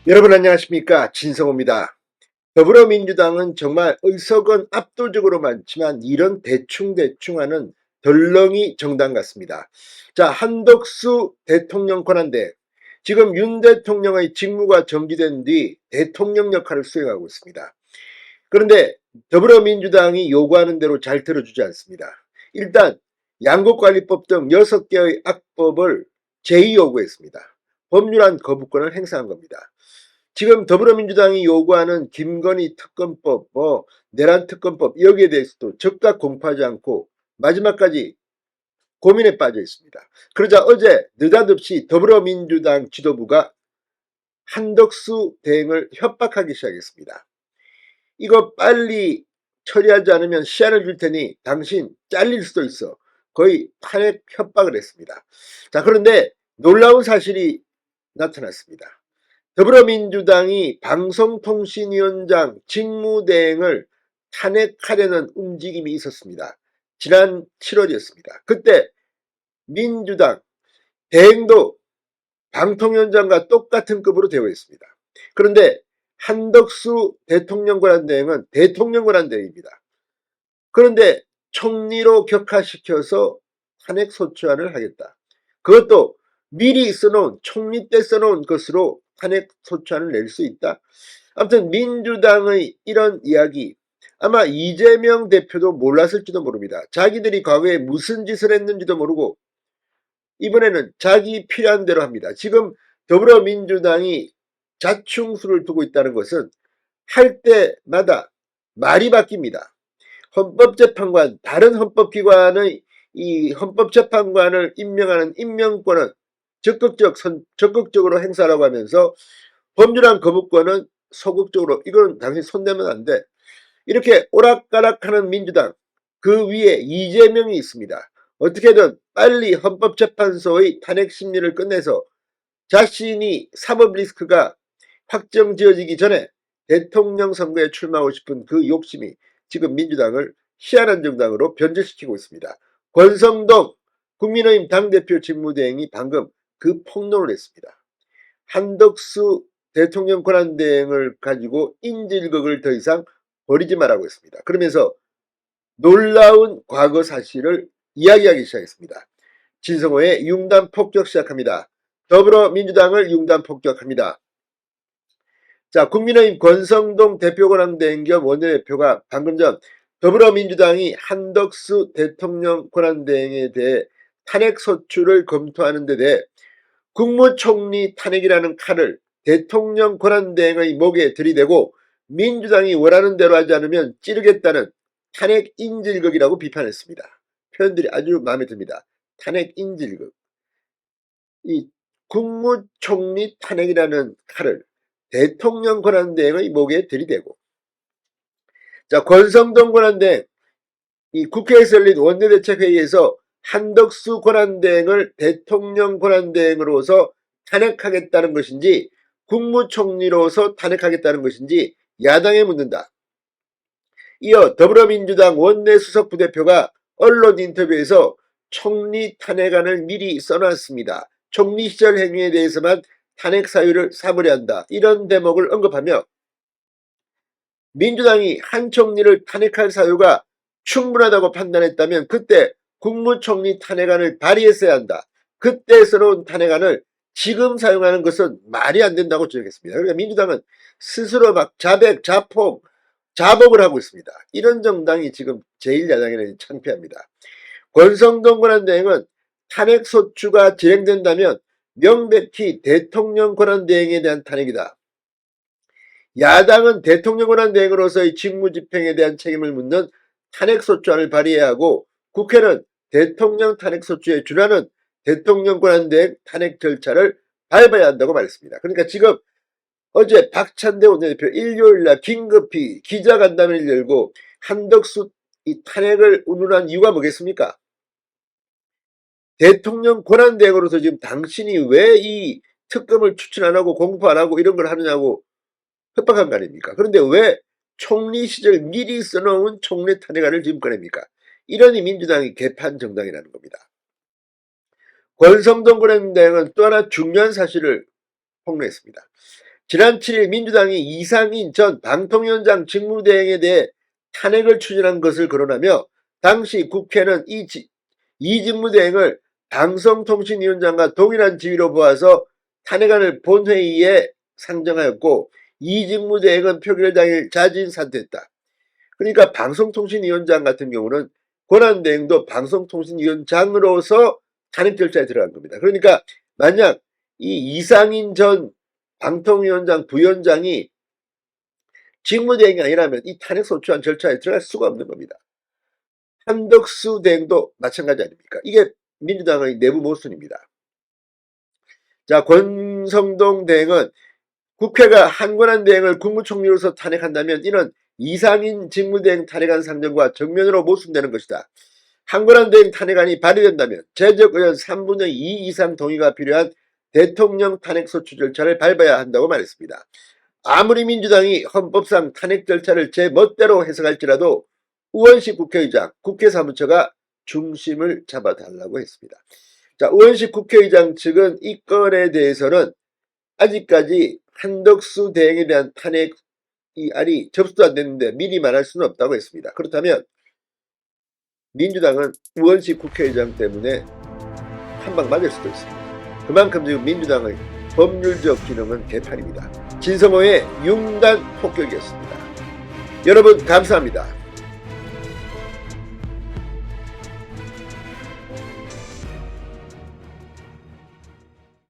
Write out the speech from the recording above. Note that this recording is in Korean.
여러분 안녕하십니까, 진성호입니다. 더불어민주당은 정말 의석은 압도적으로 많지만 이런 대충대충 하는 덜렁이 정당 같습니다. 자, 한덕수 대통령 권한대, 지금 윤 대통령의 직무가 정지된 뒤 대통령 역할을 수행하고 있습니다. 그런데 더불어민주당이 요구하는 대로 잘 들어주지 않습니다. 일단 양곡관리법 등 6개의 악법을 제2요구했습니다. 법률안 거부권을 행사한 겁니다. 지금 더불어민주당이 요구하는 김건희 특검법, 내란 특검법, 여기에 대해서도 즉각 공포하지 않고 마지막까지 고민에 빠져 있습니다. 그러자 어제 느닷없이 더불어민주당 지도부가 한덕수 대행을 협박하기 시작했습니다. 이거 빨리 처리하지 않으면 시한을 줄 테니 당신 잘릴 수도 있어. 거의 탄핵 협박을 했습니다. 자, 그런데 놀라운 사실이 나타났습니다. 더불어민주당이 방송통신위원장 직무대행을 탄핵하려는 움직임이 있었습니다. 지난 7월이었습니다. 그때 민주당 대행도 방통위원장과 똑같은 급으로 대우했습니다. 그런데 한덕수 대통령 권한대행은 대통령 권한대행입니다. 그런데 총리로 격하시켜서 탄핵소추안을 하겠다. 그것도 미리 써놓은, 총리 때 써놓은 것으로 탄핵소추안을 낼 수 있다. 아무튼 민주당의 이런 이야기, 아마 이재명 대표도 몰랐을지도 모릅니다. 자기들이 과거에 무슨 짓을 했는지도 모르고 이번에는 자기 필요한 대로 합니다. 지금 더불어민주당이 자충수를 두고 있다는 것은 할 때마다 말이 바뀝니다. 헌법재판관, 다른 헌법기관의 이 헌법재판관을 임명하는 임명권은 적극적으로 행사하라고 하면서 법률안 거부권은 소극적으로, 이거는 당연히 손대면 안 돼. 이렇게 오락가락하는 민주당, 그 위에 이재명이 있습니다. 어떻게든 빨리 헌법재판소의 탄핵 심리를 끝내서 자신이 사법 리스크가 확정지어지기 전에 대통령 선거에 출마하고 싶은 그 욕심이 지금 민주당을 희한한 정당으로 변질시키고 있습니다. 권성동 국민의힘 당대표 직무대행이 방금 그 폭로를 했습니다. 한덕수 대통령 권한대행을 가지고 인질극을 더 이상 벌이지 말라고 했습니다. 그러면서 놀라운 과거 사실을 이야기하기 시작했습니다. 진성호의 융단 폭격 시작합니다. 더불어민주당을 융단 폭격합니다. 자, 국민의힘 권성동 대표 권한대행 겸 원내대표가 방금 전 더불어민주당이 한덕수 대통령 권한대행에 대해 탄핵 소추를 검토하는 데 대해 국무총리 탄핵이라는 칼을 대통령 권한대행의 목에 들이대고 민주당이 원하는 대로 하지 않으면 찌르겠다는 탄핵 인질극이라고 비판했습니다. 표현들이 아주 마음에 듭니다. 탄핵 인질극. 이 국무총리 탄핵이라는 칼을 대통령 권한대행의 목에 들이대고, 자, 권성동 권한대행, 이 국회에서 열린 원내대책회의에서 한덕수 권한대행을 대통령 권한대행으로서 탄핵하겠다는 것인지 국무총리로서 탄핵하겠다는 것인지 야당에 묻는다. 이어 더불어민주당 원내수석 부대표가 언론 인터뷰에서 총리 탄핵안을 미리 써놨습니다. 총리 시절 행위에 대해서만 탄핵 사유를 삼으려 한다. 이런 대목을 언급하며 민주당이 한 총리를 탄핵할 사유가 충분하다고 판단했다면 그때 국무총리 탄핵안을 발의했어야 한다. 그때 써놓은 탄핵안을 지금 사용하는 것은 말이 안 된다고 지적했습니다. 그러니까 민주당은 스스로 막 자백, 자폭, 자복을 하고 있습니다. 이런 정당이 지금 제1야당에는 창피합니다. 권성동 권한대행은 탄핵소추가 진행된다면 명백히 대통령 권한대행에 대한 탄핵이다. 야당은 대통령 권한대행으로서의 직무집행에 대한 책임을 묻는 탄핵소추안을 발의해야 하고 국회는 대통령 탄핵소추에 준하는 대통령 권한대행 탄핵 절차를 밟아야 한다고 말했습니다. 그러니까 지금 어제 박찬대 원내대표 일요일날 긴급히 기자간담회를 열고 한덕수 이 탄핵을 운운한 이유가 뭐겠습니까? 대통령 권한대행으로서 지금 당신이 왜 이 특검을 추진 안 하고 공포 안 하고 이런 걸 하느냐고 협박한 거 아닙니까? 그런데 왜 총리 시절 미리 써놓은 총리 탄핵안을 지금 꺼냅니까? 이러니 민주당이 개판 정당이라는 겁니다. 권성동 권한대행은 또 하나 중요한 사실을 폭로했습니다. 지난 7일 민주당이 이상인 전 방통위원장 직무대행에 대해 탄핵을 추진한 것을 거론하며 당시 국회는 이 직무대행을 방송통신위원장과 동일한 지위로 보아서 탄핵안을 본회의에 상정하였고 이 직무대행은 표결 당일 자진 사퇴했다. 그러니까 방송통신위원장 같은 경우는 권한대행도 방송통신위원장으로서 탄핵 절차에 들어간 겁니다. 그러니까 만약 이 이상인 전 방통위원장 부위원장이 직무대행이 아니라면 이 탄핵소추안 절차에 들어갈 수가 없는 겁니다. 한덕수 대행도 마찬가지 아닙니까? 이게 민주당의 내부 모순입니다. 자, 권성동 대행은 국회가 한권한 대행을 국무총리로서 탄핵한다면 이는 이상인 직무대행 탄핵안 상정과 정면으로 모순되는 것이다. 한권한 대행 탄핵안이 발의된다면 재적의원 3분의 2 이상 동의가 필요한 대통령 탄핵소추 절차를 밟아야 한다고 말했습니다. 아무리 민주당이 헌법상 탄핵 절차를 제 멋대로 해석할지라도 우원식 국회의장, 국회사무처가 중심을 잡아달라고 했습니다. 자, 우원식 국회의장 측은 이 건에 대해서는 아직까지 한덕수 대행에 대한 탄핵 이 안이 접수도 안 됐는데 미리 말할 수는 없다고 했습니다. 그렇다면 민주당은 우원식 국회의장 때문에 한 방 맞을 수도 있습니다. 그만큼 지금 민주당의 법률적 기능은 개판입니다. 진성호의 융단 폭격이었습니다. 여러분 감사합니다.